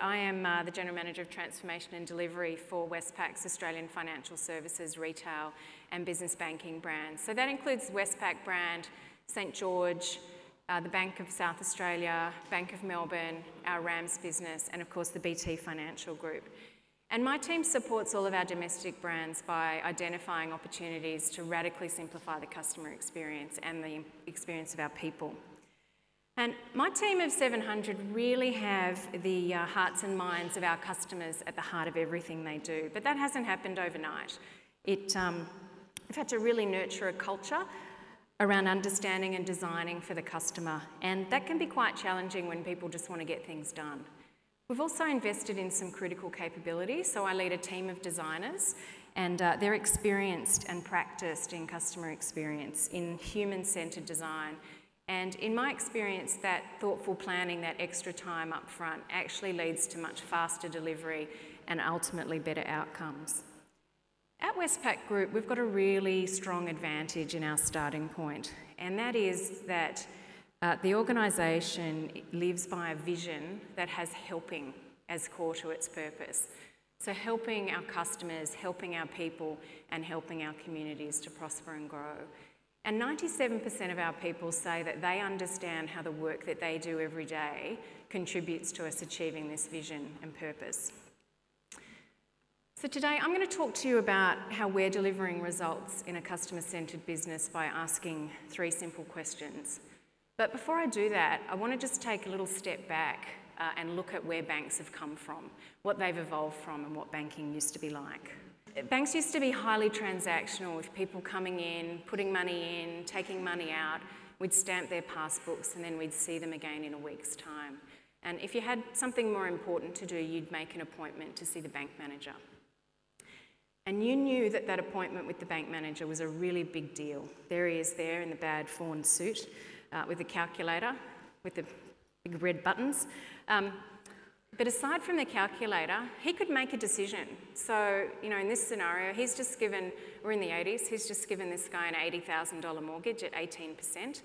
I am the General Manager of Transformation and Delivery for Westpac's Australian Financial Services, Retail and Business Banking brands. So that includes Westpac brand, St George, the Bank of South Australia, Bank of Melbourne, our RAMS business, and of course the BT Financial Group. And my team supports all of our domestic brands by identifying opportunities to radically simplify the customer experience and the experience of our people. And my team of 700 really have the hearts and minds of our customers at the heart of everything they do. But that hasn't happened overnight. We've had to really nurture a culture around understanding and designing for the customer. And that can be quite challenging when people just want to get things done. We've also invested in some critical capabilities. So I lead a team of designers, and they're experienced and practiced in customer experience, in human-centred design. And in my experience, that thoughtful planning, that extra time up front, actually leads to much faster delivery and ultimately better outcomes. At Westpac Group, we've got a really strong advantage in our starting point, and that is that the organisation lives by a vision that has helping as core to its purpose. So helping our customers, helping our people, and helping our communities to prosper and grow. And 97% of our people say that they understand how the work that they do every day contributes to us achieving this vision and purpose. So today I'm going to talk to you about how we're delivering results in a customer-centred business by asking 3 simple questions. But before I do that, I want to just take a little step back and look at where banks have come from, what they've evolved from, and what banking used to be like. Banks used to be highly transactional, with people coming in, putting money in, taking money out. We'd stamp their passbooks and then we'd see them again in a week's time. And if you had something more important to do, you'd make an appointment to see the bank manager. And you knew that that appointment with the bank manager was a really big deal. There he is there in the bad fawn suit with the calculator, with the big red buttons. But aside from the calculator, he could make a decision. So, you know, in this scenario, he's just given, we're in the 80s, he's just given this guy an $80,000 mortgage at 18%.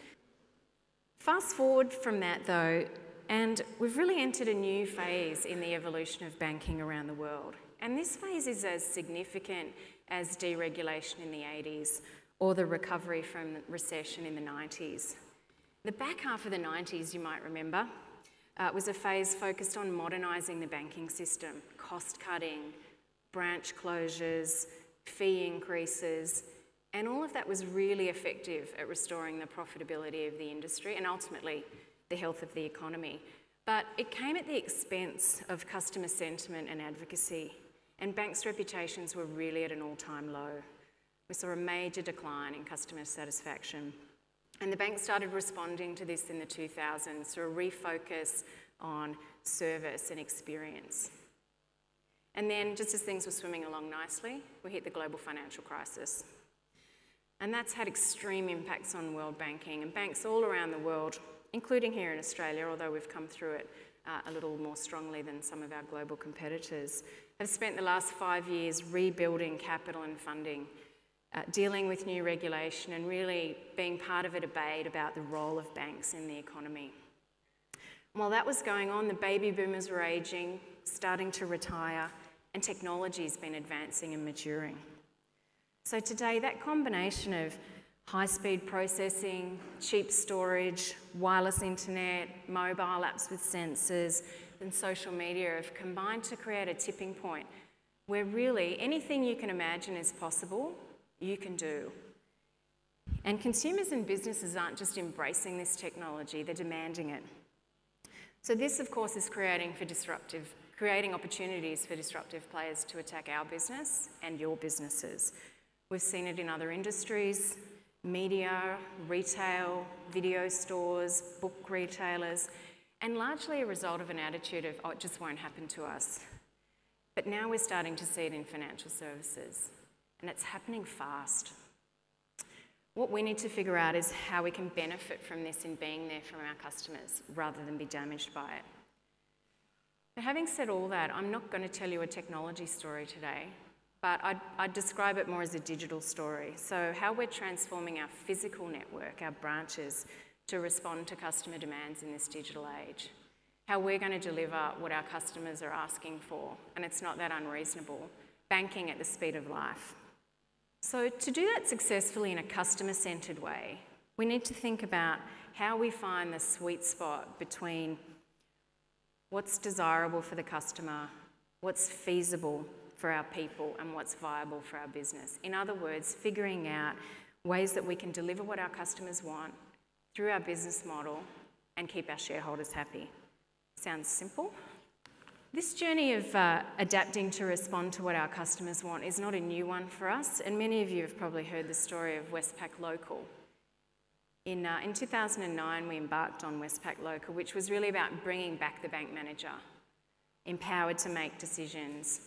Fast forward from that though, and we've really entered a new phase in the evolution of banking around the world. And this phase is as significant as deregulation in the 80s or the recovery from recession in the 90s. The back half of the 90s, you might remember, was a phase focused on modernising the banking system, cost cutting, branch closures, fee increases, and all of that was really effective at restoring the profitability of the industry and ultimately the health of the economy. But it came at the expense of customer sentiment and advocacy, and banks' reputations were really at an all-time low. We saw a major decline in customer satisfaction. And the bank started responding to this in the 2000s through a refocus on service and experience. And then, just as things were swimming along nicely, we hit the global financial crisis. And that's had extreme impacts on world banking, and banks all around the world, including here in Australia, although we've come through it a little more strongly than some of our global competitors, have spent the last 5 years rebuilding capital and funding, dealing with new regulation and really being part of a debate about the role of banks in the economy. While that was going on, the baby boomers were ageing, starting to retire, and technology's been advancing and maturing. So today, that combination of high-speed processing, cheap storage, wireless internet, mobile apps with sensors, and social media have combined to create a tipping point where really anything you can imagine is possible, you can do. And consumers and businesses aren't just embracing this technology, they're demanding it. So this, of course, is creating opportunities for disruptive players to attack our business and your businesses. We've seen it in other industries, media, retail, video stores, book retailers, and largely a result of an attitude of, oh, it just won't happen to us. But now we're starting to see it in financial services. And it's happening fast. What we need to figure out is how we can benefit from this in being there from our customers rather than be damaged by it. But having said all that, I'm not going to tell you a technology story today, but I'd describe it more as a digital story. So how we're transforming our physical network, our branches, to respond to customer demands in this digital age. how we're going to deliver what our customers are asking for, and it's not that unreasonable. Banking at the speed of life. So to do that successfully in a customer-centred way, we need to think about how we find the sweet spot between what's desirable for the customer, what's feasible for our people, and what's viable for our business. In other words, figuring out ways that we can deliver what our customers want through our business model and keep our shareholders happy. Sounds simple? This journey of adapting to respond to what our customers want is not a new one for us, and many of you have probably heard the story of Westpac Local. In 2009, we embarked on Westpac Local, which was really about bringing back the bank manager, empowered to make decisions,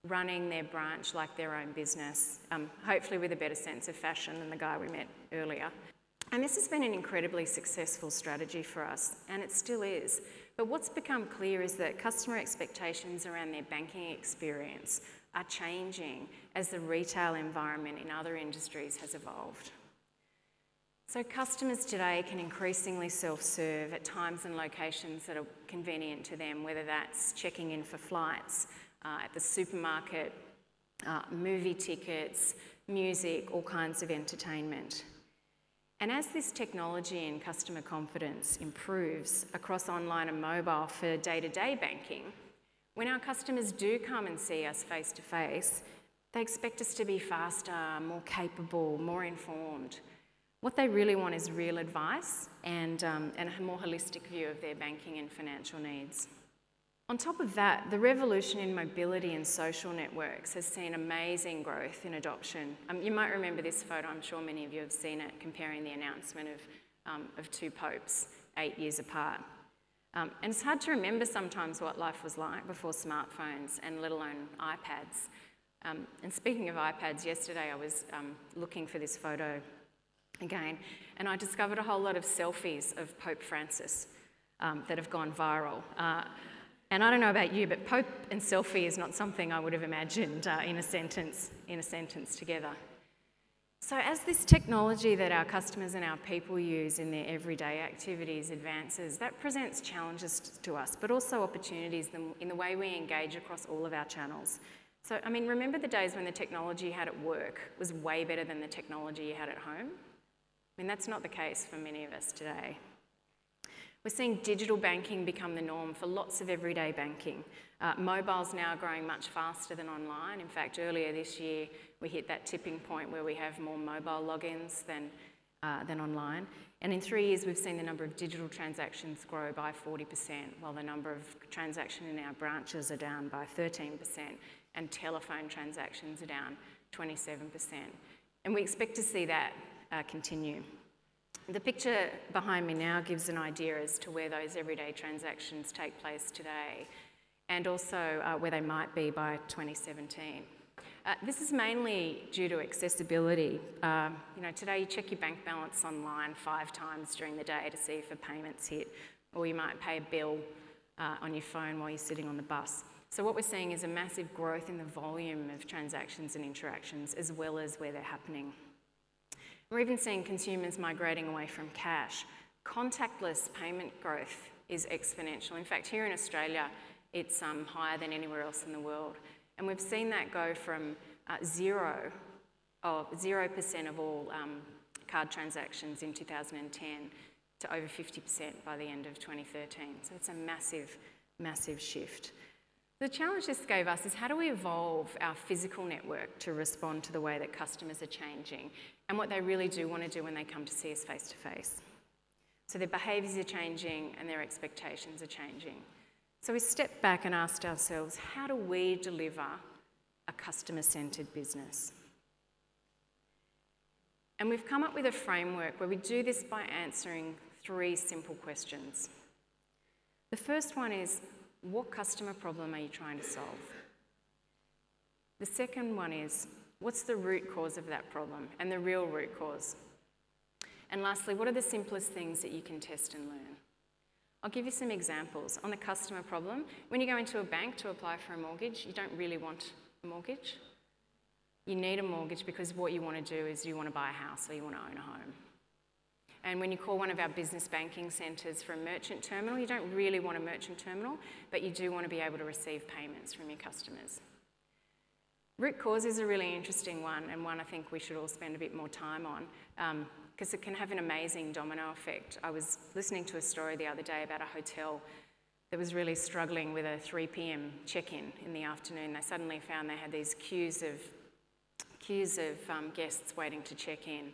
running their branch like their own business, hopefully with a better sense of fashion than the guy we met earlier. And this has been an incredibly successful strategy for us, and it still is. But what's become clear is that customer expectations around their banking experience are changing as the retail environment in other industries has evolved. So customers today can increasingly self-serve at times and locations that are convenient to them, whether that's checking in for flights, at the supermarket, movie tickets, music, all kinds of entertainment. And as this technology and customer confidence improves across online and mobile for day-to-day banking, when our customers do come and see us face-to-face, they expect us to be faster, more capable, more informed. What they really want is real advice and a more holistic view of their banking and financial needs. On top of that, the revolution in mobility and social networks has seen amazing growth in adoption. You might remember this photo, I'm sure many of you have seen it, comparing the announcement of two popes 8 years apart. And it's hard to remember sometimes what life was like before smartphones and let alone iPads. And speaking of iPads, yesterday I was looking for this photo again, and I discovered a whole lot of selfies of Pope Francis that have gone viral. And I don't know about you, but Pope and selfie is not something I would have imagined in a sentence together. So as this technology that our customers and our people use in their everyday activities advances, that presents challenges to us, but also opportunities in the way we engage across all of our channels. So, I mean, remember the days when the technology you had at work was way better than the technology you had at home? I mean, that's not the case for many of us today. We're seeing digital banking become the norm for lots of everyday banking. Mobile's now growing much faster than online. In fact, earlier this year, we hit that tipping point where we have more mobile logins than online. And in 3 years, we've seen the number of digital transactions grow by 40%, while the number of transactions in our branches are down by 13%, and telephone transactions are down 27%. And we expect to see that continue. The picture behind me now gives an idea as to where those everyday transactions take place today, and also where they might be by 2017. This is mainly due to accessibility. Today you check your bank balance online 5 times during the day to see if a payment's hit, or you might pay a bill on your phone while you're sitting on the bus. So what we're seeing is a massive growth in the volume of transactions and interactions, as well as where they're happening. We're even seeing consumers migrating away from cash. Contactless payment growth is exponential. In fact, here in Australia, it's higher than anywhere else in the world. And we've seen that go from 0% of all card transactions in 2010 to over 50% by the end of 2013. So it's a massive, massive shift. The challenge this gave us is how do we evolve our physical network to respond to the way that customers are changing and what they really do want to do when they come to see us face to face. So their behaviours are changing and their expectations are changing. So we stepped back and asked ourselves, how do we deliver a customer-centred business? And we've come up with a framework where we do this by answering 3 simple questions. The first one is, what customer problem are you trying to solve? The second one is, what's the root cause of that problem and the real root cause? And lastly, what are the simplest things that you can test and learn? I'll give you some examples. On the customer problem, when you go into a bank to apply for a mortgage, you don't really want a mortgage. You need a mortgage because what you want to do is you want to buy a house or you want to own a home. And when you call one of our business banking centres for a merchant terminal, you don't really want a merchant terminal, but you do want to be able to receive payments from your customers. Root cause is a really interesting one, and one I think we should all spend a bit more time on, because it can have an amazing domino effect. I was listening to a story the other day about a hotel that was really struggling with a 3 p.m. check-in in the afternoon. They suddenly found they had these queues of guests waiting to check in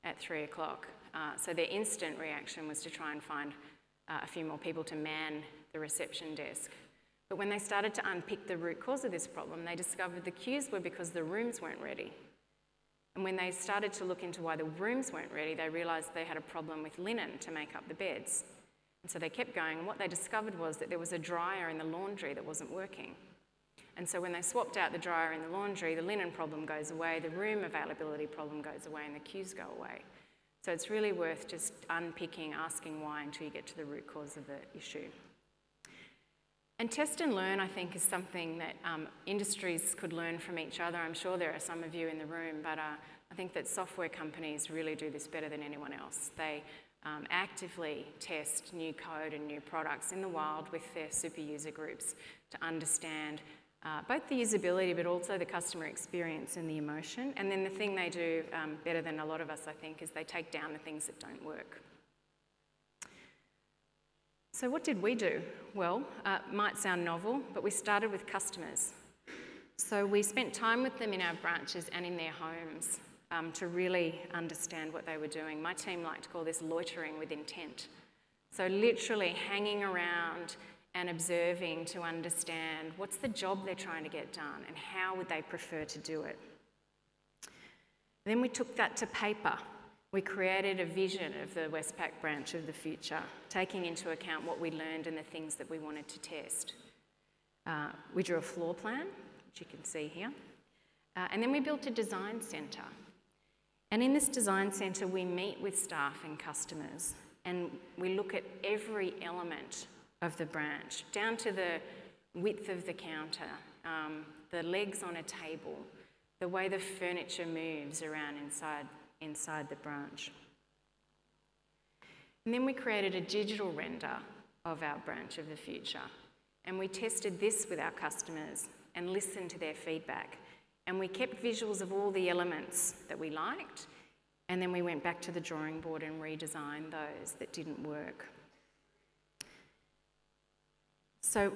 at 3 o'clock. So their instant reaction was to try and find a few more people to man the reception desk. But when they started to unpick the root cause of this problem, they discovered the queues were because the rooms weren't ready. And when they started to look into why the rooms weren't ready, they realised they had a problem with linen to make up the beds. And so they kept going, and what they discovered was that there was a dryer in the laundry that wasn't working. And so when they swapped out the dryer in the laundry, the linen problem goes away, the room availability problem goes away, and the queues go away. So it's really worth just unpicking, asking why until you get to the root cause of the issue. And test and learn, I think, is something that industries could learn from each other. I'm sure there are some of you in the room, but I think that software companies really do this better than anyone else. They actively test new code and new products in the wild with their super user groups to understand both the usability but also the customer experience and the emotion. And then the thing they do better than a lot of us, I think, is they take down the things that don't work. So what did we do? Well, might sound novel, but we started with customers. So we spent time with them in our branches and in their homes to really understand what they were doing. My team liked to call this loitering with intent. So literally hanging around and observing to understand what's the job they're trying to get done and how would they prefer to do it. Then we took that to paper. We created a vision of the Westpac branch of the future, taking into account what we learned and the things that we wanted to test. We drew a floor plan, which you can see here, and then we built a design centre. And in this design centre, we meet with staff and customers, and we look at every element of the branch, down to the width of the counter, the legs on a table, the way the furniture moves around inside the branch. And then we created a digital render of our branch of the future, and we tested this with our customers and listened to their feedback. And we kept visuals of all the elements that we liked, and then we went back to the drawing board and redesigned those that didn't work. So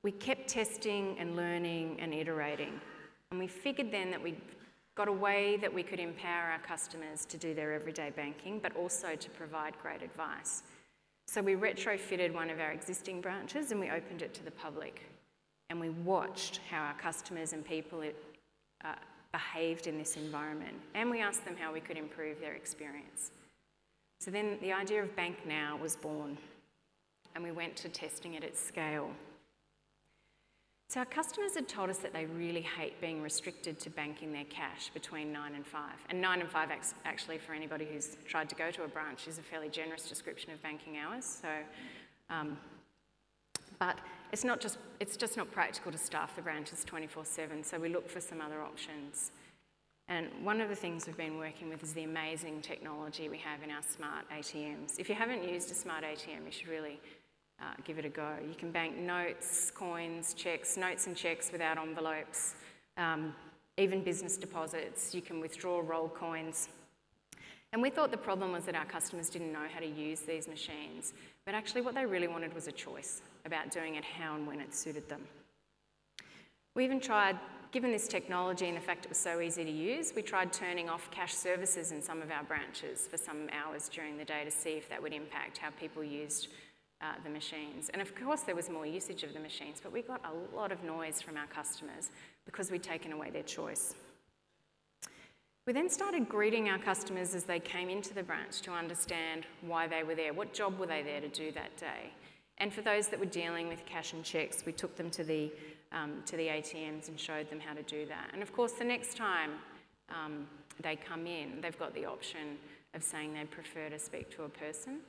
we kept testing and learning and iterating, and we figured then that we got a way that we could empower our customers to do their everyday banking, but also to provide great advice. So we retrofitted one of our existing branches and we opened it to the public, and we watched how our customers and people behaved in this environment, and we asked them how we could improve their experience. So then the idea of Bank Now was born, and we went to testing it at scale. So our customers had told us that they really hate being restricted to banking their cash between 9 and 5. And 9 and 5, actually, for anybody who's tried to go to a branch, is a fairly generous description of banking hours. So, but it's just not practical to staff the branches 24/7, so we looked for some other options. And one of the things we've been working with is the amazing technology we have in our smart ATMs. If you haven't used a smart ATM, you should really give it a go. You can bank notes, coins, cheques, notes and cheques without envelopes, even business deposits. You can withdraw roll coins. And we thought the problem was that our customers didn't know how to use these machines, but actually what they really wanted was a choice about doing it how and when it suited them. We even tried, given this technology and the fact it was so easy to use, we tried turning off cash services in some of our branches for some hours during the day to see if that would impact how people used the machines. And of course there was more usage of the machines, but we got a lot of noise from our customers because we'd taken away their choice. We then started greeting our customers as they came into the branch to understand why they were there, what job were they there to do that day. And for those that were dealing with cash and cheques, we took them to the ATMs and showed them how to do that. And of course the next time they come in, they've got the option of saying they'd prefer to speak to a person.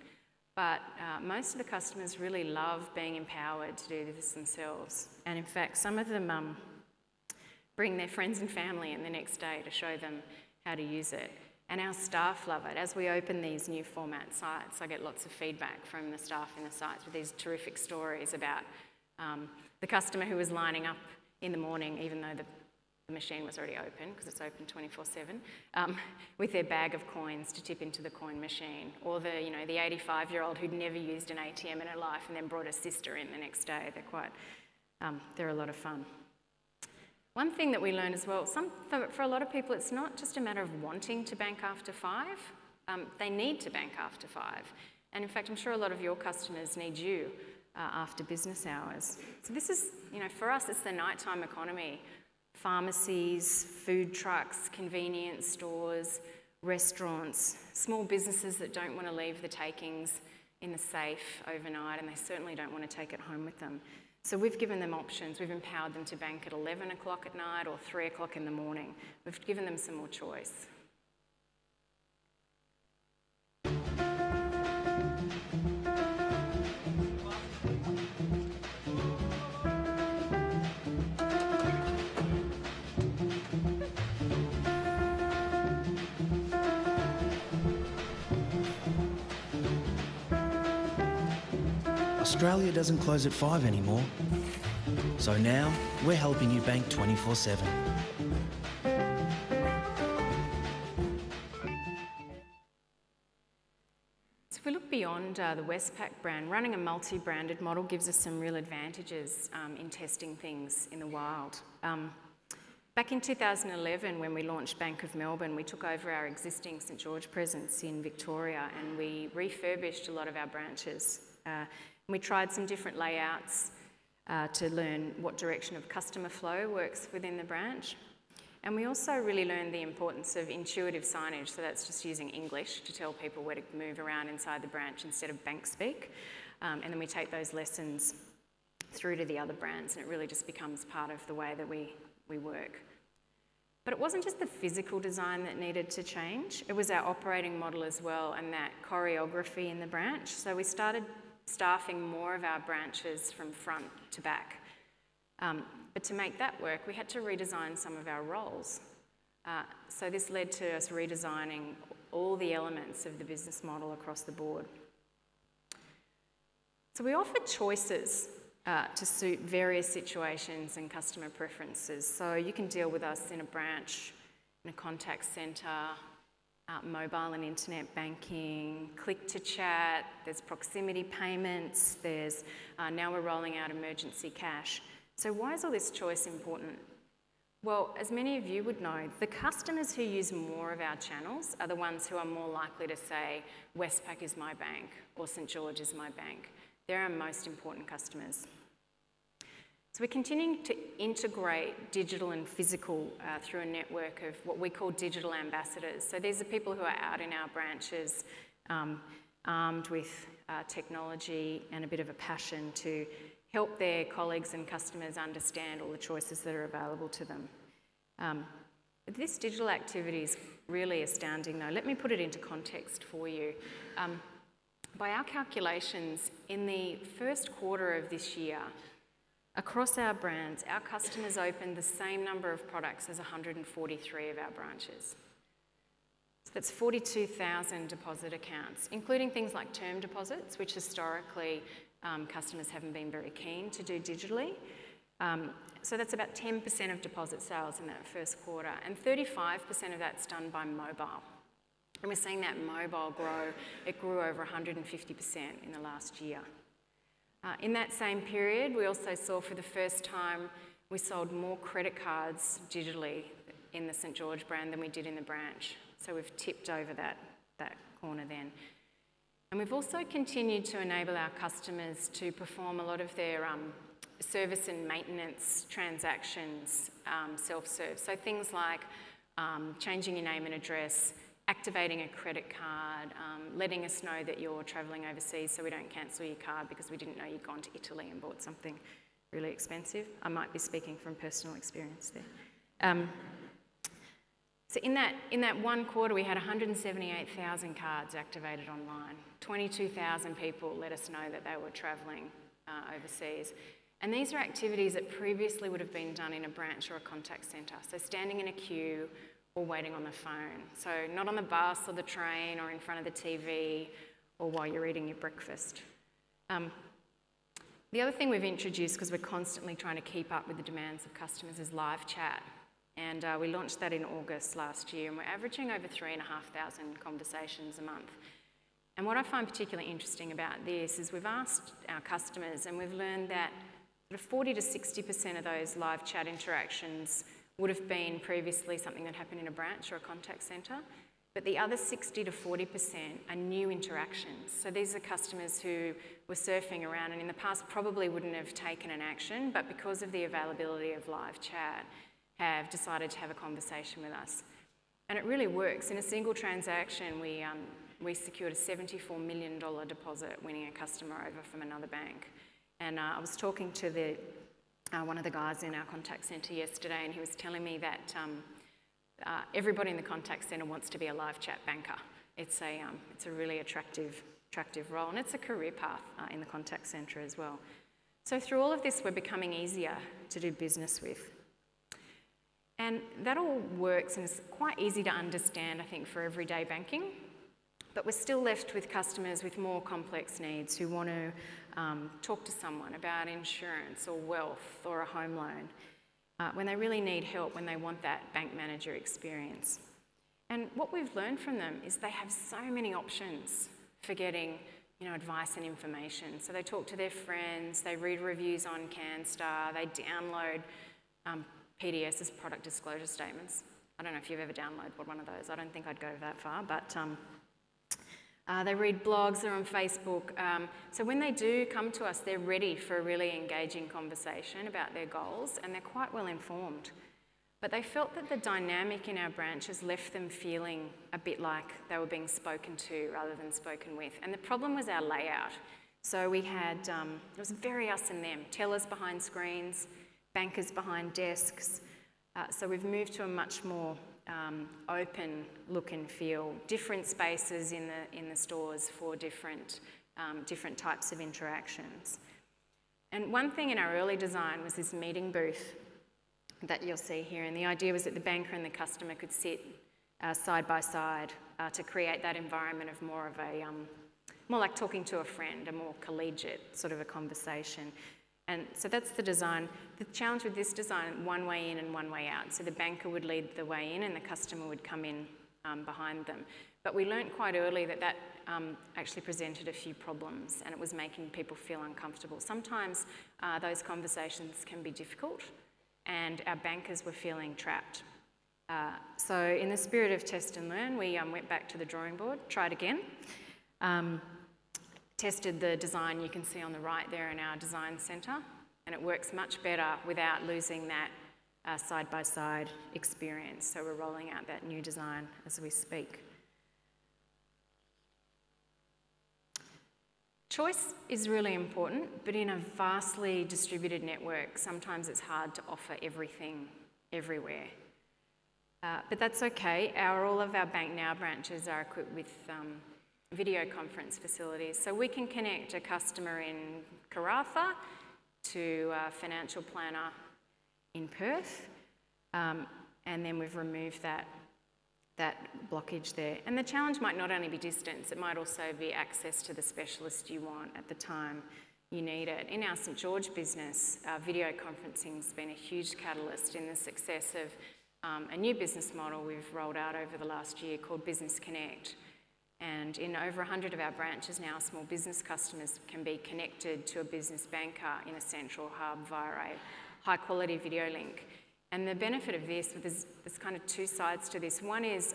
But most of the customers really love being empowered to do this themselves. And in fact, some of them bring their friends and family in the next day to show them how to use it. And our staff love it. As we open these new format sites, I get lots of feedback from the staff in the sites with these terrific stories about the customer who was lining up in the morning, even though the machine was already open, because it's open 24/7, with their bag of coins to tip into the coin machine, or the 85-year-old who'd never used an ATM in her life and then brought her sister in the next day. They're a lot of fun. One thing that we learned as well, for a lot of people, it's not just a matter of wanting to bank after 5. They need to bank after 5. And in fact, I'm sure a lot of your customers need you after business hours. So this is, for us, it's the nighttime economy. Pharmacies, food trucks, convenience stores, restaurants, small businesses that don't want to leave the takings in the safe overnight, and they certainly don't want to take it home with them. So we've given them options. We've empowered them to bank at 11 o'clock at night or 3 o'clock in the morning. We've given them some more choice. Australia doesn't close at 5 anymore. So now, we're helping you bank 24/7. So if we look beyond the Westpac brand, running a multi-branded model gives us some real advantages in testing things in the wild. Back in 2011, when we launched Bank of Melbourne, we took over our existing St George presence in Victoria, and we refurbished a lot of our branches. We tried some different layouts to learn what direction of customer flow works within the branch. And we also really learned the importance of intuitive signage, so that's just using English to tell people where to move around inside the branch instead of bank speak. And then we take those lessons through to the other brands, and it really just becomes part of the way that we work. But it wasn't just the physical design that needed to change, it was our operating model as well, and that choreography in the branch. So we started staffing more of our branches from front to back. But to make that work, we had to redesign some of our roles. So this led to us redesigning all the elements of the business model across the board. So we offered choices to suit various situations and customer preferences. So you can deal with us in a branch, in a contact centre, mobile and internet banking, click to chat, there's proximity payments, there's now we're rolling out emergency cash. So why is all this choice important? Well, as many of you would know, the customers who use more of our channels are the ones who are more likely to say, Westpac is my bank, or St George is my bank. They're our most important customers. So we're continuing to integrate digital and physical through a network of what we call digital ambassadors. So these are people who are out in our branches, armed with technology and a bit of a passion to help their colleagues and customers understand all the choices that are available to them. This digital activity is really astounding though. Let me put it into context for you. By our calculations, in the first quarter of this year, across our brands, our customers opened the same number of products as 143 of our branches. So that's 42,000 deposit accounts, including things like term deposits, which historically customers haven't been very keen to do digitally. So that's about 10% of deposit sales in that first quarter, and 35% of that's done by mobile. And we're seeing that mobile grow. It grew over 150% in the last year. In that same period, we also saw for the first time, we sold more credit cards digitally in the St George brand than we did in the branch. So we've tipped over that corner then. And we've also continued to enable our customers to perform a lot of their service and maintenance transactions self-serve. So things like changing your name and address, activating a credit card, letting us know that you're travelling overseas so we don't cancel your card because we didn't know you'd gone to Italy and bought something really expensive. I might be speaking from personal experience there. So in that one quarter, we had 178,000 cards activated online. 22,000 people let us know that they were travelling overseas. And these are activities that previously would have been done in a branch or a contact centre. So standing in a queue, or waiting on the phone. So not on the bus or the train or in front of the TV or while you're eating your breakfast. The other thing we've introduced, because we're constantly trying to keep up with the demands of customers, is live chat. And we launched that in August last year, and we're averaging over 3,500 conversations a month. And what I find particularly interesting about this is we've asked our customers, and we've learned that sort of 40 to 60% of those live chat interactions would have been previously something that happened in a branch or a contact centre, but the other 60 to 40% are new interactions. So these are customers who were surfing around and in the past probably wouldn't have taken an action, but because of the availability of live chat, have decided to have a conversation with us. And it really works. In a single transaction, we secured a $74 million deposit, winning a customer over from another bank. And I was talking to one of the guys in our contact centre yesterday, and he was telling me that everybody in the contact centre wants to be a live chat banker. It's a really attractive role, and it's a career path in the contact centre as well. So through all of this, we're becoming easier to do business with. And that all works and is quite easy to understand, I think, for everyday banking. But we're still left with customers with more complex needs who want to talk to someone about insurance or wealth or a home loan when they really need help, when they want that bank manager experience. And what we've learned from them is they have so many options for getting advice and information. So they talk to their friends, they read reviews on CanStar, they download PDS's product disclosure statements. I don't know if you've ever downloaded one of those. I don't think I'd go that far, but they read blogs, they're on Facebook. So when they do come to us, they're ready for a really engaging conversation about their goals, and they're quite well informed. But they felt that the dynamic in our branches left them feeling a bit like they were being spoken to rather than spoken with. And the problem was our layout. So we had, it was very us and them, tellers behind screens, bankers behind desks. So we've moved to a much more open look and feel, different spaces in the stores for different types of interactions. And one thing in our early design was this meeting booth that you'll see here, and the idea was that the banker and the customer could sit side by side to create that environment of more like talking to a friend, a more collegiate sort of a conversation. And so that's the design. The challenge with this design, one way in and one way out. So the banker would lead the way in and the customer would come in behind them. But we learnt quite early that actually presented a few problems, and it was making people feel uncomfortable. Sometimes those conversations can be difficult, and our bankers were feeling trapped. So in the spirit of test and learn, we went back to the drawing board, tried again. Tested the design you can see on the right there in our design centre, and it works much better without losing that side-by-side experience. So we're rolling out that new design as we speak. Choice is really important, but in a vastly distributed network, sometimes it's hard to offer everything everywhere. But that's okay. All of our Bank Now branches are equipped with video conference facilities. So we can connect a customer in Karratha to a financial planner in Perth, and then we've removed that blockage there. And the challenge might not only be distance, it might also be access to the specialist you want at the time you need it. In our St George business, video conferencing has been a huge catalyst in the success of a new business model we've rolled out over the last year called Business Connect. And in over 100 of our branches now, small business customers can be connected to a business banker in a central hub via a high-quality video link. And the benefit of this, there's kind of two sides to this. One is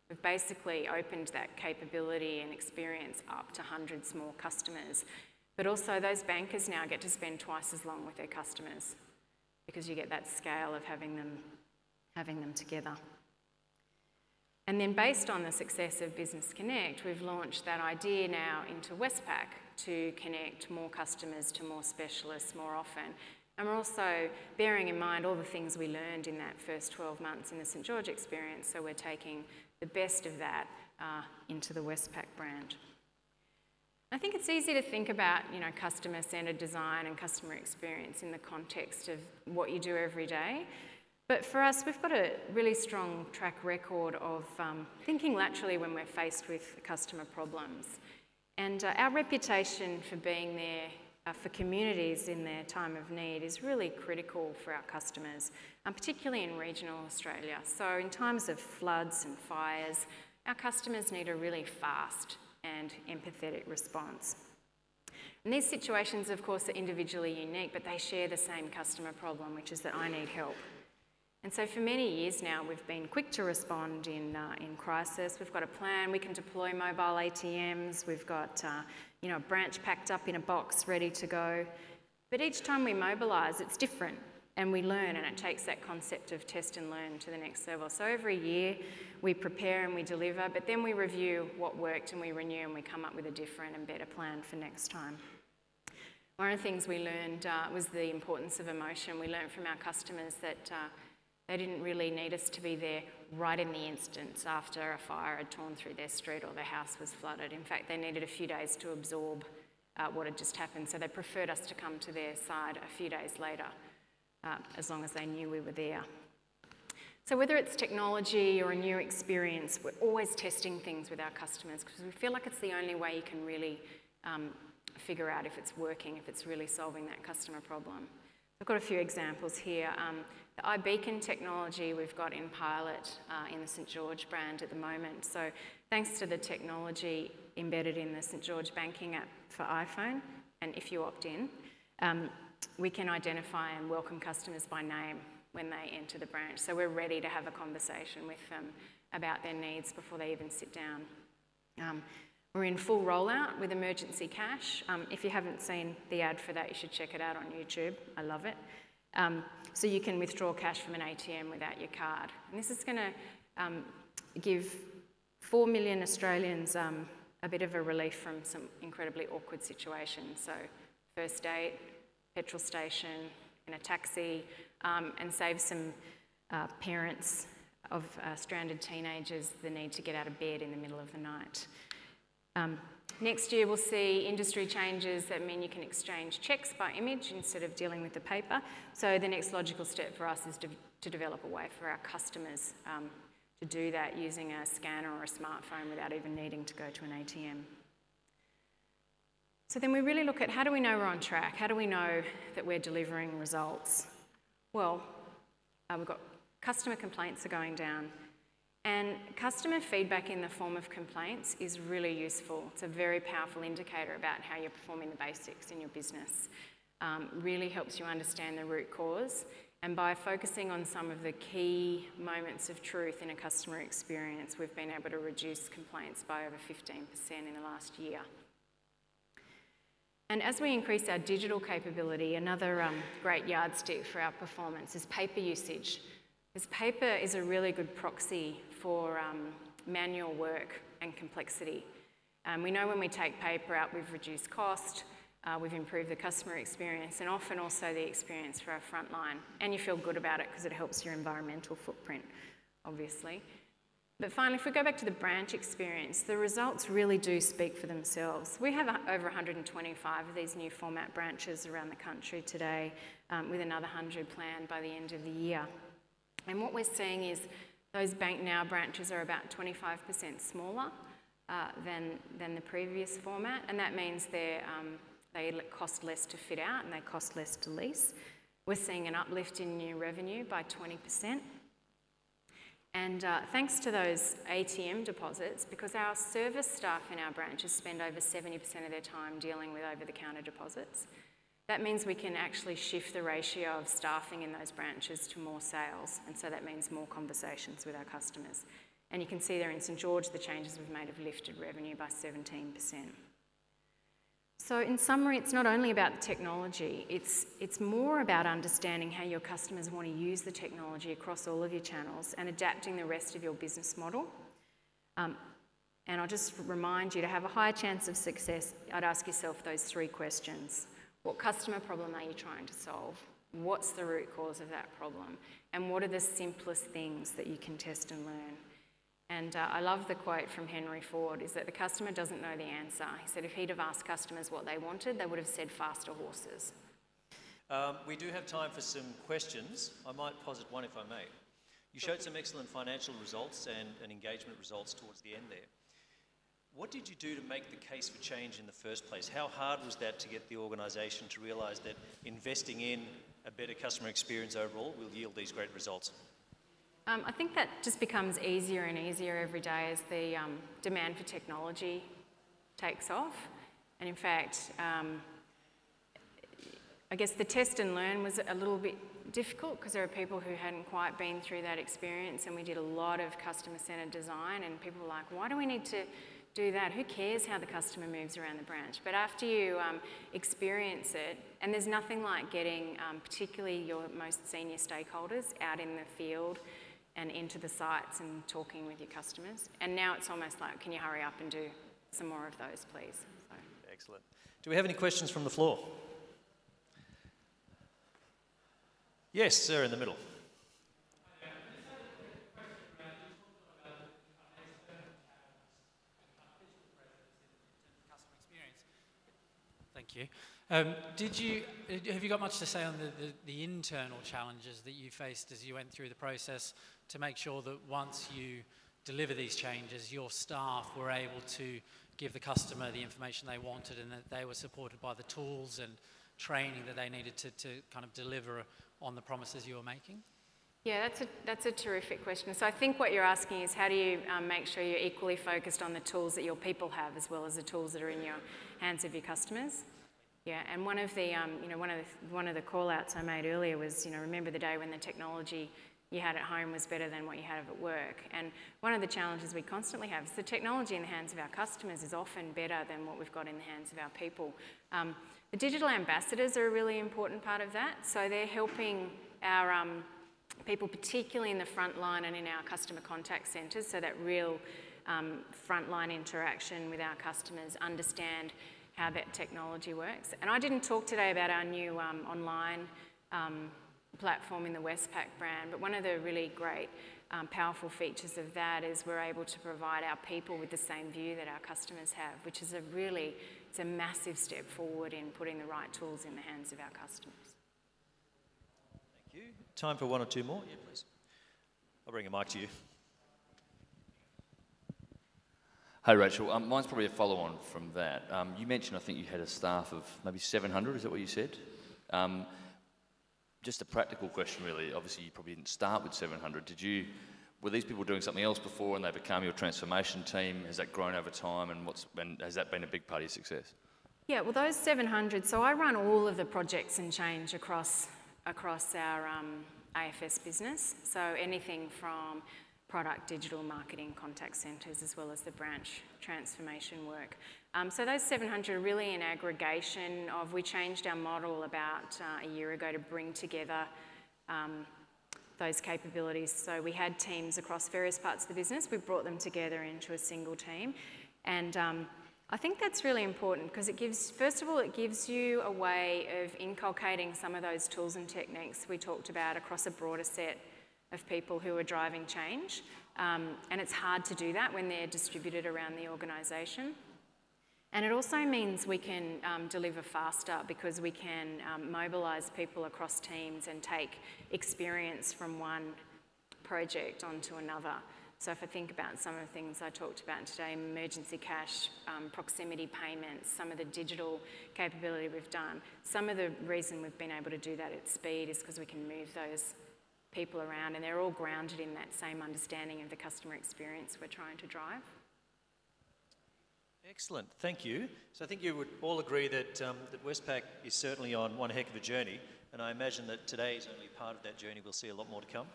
we've basically opened that capability and experience up to hundreds more customers. But also those bankers now get to spend twice as long with their customers because you get that scale of having them together. And then based on the success of Business Connect, we've launched that idea now into Westpac to connect more customers to more specialists more often. And we're also bearing in mind all the things we learned in that first 12 months in the St George experience, so we're taking the best of that into the Westpac brand. I think it's easy to think about, customer-centred design and customer experience in the context of what you do every day. But for us, we've got a really strong track record of thinking laterally when we're faced with customer problems. And our reputation for being there for communities in their time of need is really critical for our customers, particularly in regional Australia. So in times of floods and fires, our customers need a really fast and empathetic response. And these situations, of course, are individually unique, but they share the same customer problem, which is that I need help. And so for many years now, we've been quick to respond in crisis. We've got a plan. We can deploy mobile ATMs. We've got a branch packed up in a box ready to go. But each time we mobilise, it's different, and we learn, and it takes that concept of test and learn to the next level. So every year we prepare and we deliver, but then we review what worked and we renew and we come up with a different and better plan for next time. One of the things we learned was the importance of emotion. We learned from our customers that they didn't really need us to be there right in the instant after a fire had torn through their street or their house was flooded. In fact, they needed a few days to absorb what had just happened, so they preferred us to come to their side a few days later, as long as they knew we were there. So whether it's technology or a new experience, we're always testing things with our customers because we feel like it's the only way you can really figure out if it's working, if it's really solving that customer problem. I've got a few examples here. The iBeacon technology we've got in pilot in the St George brand at the moment. So thanks to the technology embedded in the St George banking app for iPhone, and if you opt in, we can identify and welcome customers by name when they enter the branch. So we're ready to have a conversation with them about their needs before they even sit down. We're in full rollout with emergency cash. If you haven't seen the ad for that, you should check it out on YouTube. I love it. So you can withdraw cash from an ATM without your card. And this is going to give 4 million Australians a bit of a relief from some incredibly awkward situations. So first date, petrol station, in a taxi, and save some parents of stranded teenagers the need to get out of bed in the middle of the night. Next year we'll see industry changes that mean you can exchange cheques by image instead of dealing with the paper. So the next logical step for us is to develop a way for our customers to do that using a scanner or a smartphone without even needing to go to an ATM. So then we really look at how do we know we're on track? How do we know that we're delivering results? Well, we've got customer complaints are going down. And customer feedback in the form of complaints is really useful. It's a very powerful indicator about how you're performing the basics in your business. Really helps you understand the root cause. And by focusing on some of the key moments of truth in a customer experience, we've been able to reduce complaints by over 15% in the last year. And as we increase our digital capability, another great yardstick for our performance is paper usage. Because paper is a really good proxy for manual work and complexity. We know when we take paper out, we've reduced cost, we've improved the customer experience, and often also the experience for our frontline. And you feel good about it because it helps your environmental footprint, obviously. But finally, if we go back to the branch experience, the results really do speak for themselves. We have over 125 of these new format branches around the country today, with another 100 planned by the end of the year. And what we're seeing is those Bank Now branches are about 25% smaller than the previous format, and that means they cost less to fit out and they cost less to lease. We're seeing an uplift in new revenue by 20%. And thanks to those ATM deposits, because our service staff in our branches spend over 70% of their time dealing with over-the-counter deposits, that means we can actually shift the ratio of staffing in those branches to more sales, and so that means more conversations with our customers. And you can see there in St George, the changes we've made have lifted revenue by 17%. So in summary, it's not only about the technology, it's more about understanding how your customers want to use the technology across all of your channels and adapting the rest of your business model. And I'll just remind you, to have a higher chance of success, I'd ask yourself those 3 questions. What customer problem are you trying to solve? What's the root cause of that problem? And what are the simplest things that you can test and learn? And I love the quote from Henry Ford, is that the customer doesn't know the answer. He said if he'd have asked customers what they wanted, they would have said faster horses. We do have time for some questions. I might posit one if I may. You showed some excellent financial results and engagement results towards the end there. What did you do to make the case for change in the first place? How hard was that to get the organisation to realise that investing in a better customer experience overall will yield these great results? I think that just becomes easier and easier every day as the demand for technology takes off. And in fact, I guess the test and learn was a little bit difficult because there are people who hadn't quite been through that experience, and we did a lot of customer-centred design, and people were like, why do we need to do that? Who cares how the customer moves around the branch? But after you experience it, and there's nothing like getting particularly your most senior stakeholders out in the field and into the sites and talking with your customers. And now it's almost like, can you hurry up and do some more of those, please? So. Excellent. Do we have any questions from the floor? Yes, sir, in the middle. Thank you. Have you got much to say on the internal challenges that you faced as you went through the process to make sure that once you deliver these changes, your staff were able to give the customer the information they wanted and that they were supported by the tools and training that they needed to kind of deliver on the promises you were making? Yeah, that's a terrific question. So I think what you're asking is how do you make sure you're equally focused on the tools that your people have as well as the tools that are in your hands of your customers? Yeah, and one of the one of the call-outs I made earlier was, remember the day when the technology you had at home was better than what you had at work. And one of the challenges we constantly have is the technology in the hands of our customers is often better than what we've got in the hands of our people. The digital ambassadors are a really important part of that. So they're helping our people, particularly in the front line and in our customer contact centres, so that real frontline interaction with our customers, understand how that technology works. And I didn't talk today about our new online platform in the Westpac brand, but one of the really great powerful features of that is we're able to provide our people with the same view that our customers have, which is it's a massive step forward in putting the right tools in the hands of our customers. Thank you. Time for one or two more. Yeah, please. I'll bring a mic to you. Hey, Rachel. Mine's probably a follow-on from that. You mentioned, I think you had a staff of maybe 700, is that what you said? Just a practical question, really. Obviously, you probably didn't start with 700. Were these people doing something else before and they became your transformation team? Has that grown over time, and has that been a big part of your success? Yeah, well, those 700, so I run all of the projects and change across our AFS business. So anything from product, digital, marketing, contact centres, as well as the branch transformation work. So those 700 are really an aggregation of, we changed our model about a year ago to bring together those capabilities. So we had teams across various parts of the business. We brought them together into a single team. And I think that's really important because it gives you a way of inculcating some of those tools and techniques we talked about across a broader set of people who are driving change. And it's hard to do that when they're distributed around the organisation. And it also means we can deliver faster because we can mobilise people across teams and take experience from one project onto another. So if I think about some of the things I talked about today, emergency cash, proximity payments, some of the digital capability we've done, some of the reason we've been able to do that at speed is because we can move those people around and they're all grounded in that same understanding of the customer experience we're trying to drive. Excellent, thank you. So I think you would all agree that Westpac is certainly on one heck of a journey, and I imagine that today is only part of that journey. We'll see a lot more to come.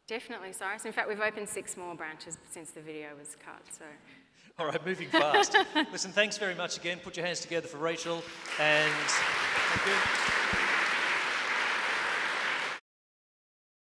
Definitely, Cyrus. In fact, we've opened 6 more branches since the video was cut, so. All right, moving fast. Listen, thanks very much again. Put your hands together for Rachel, and thank you.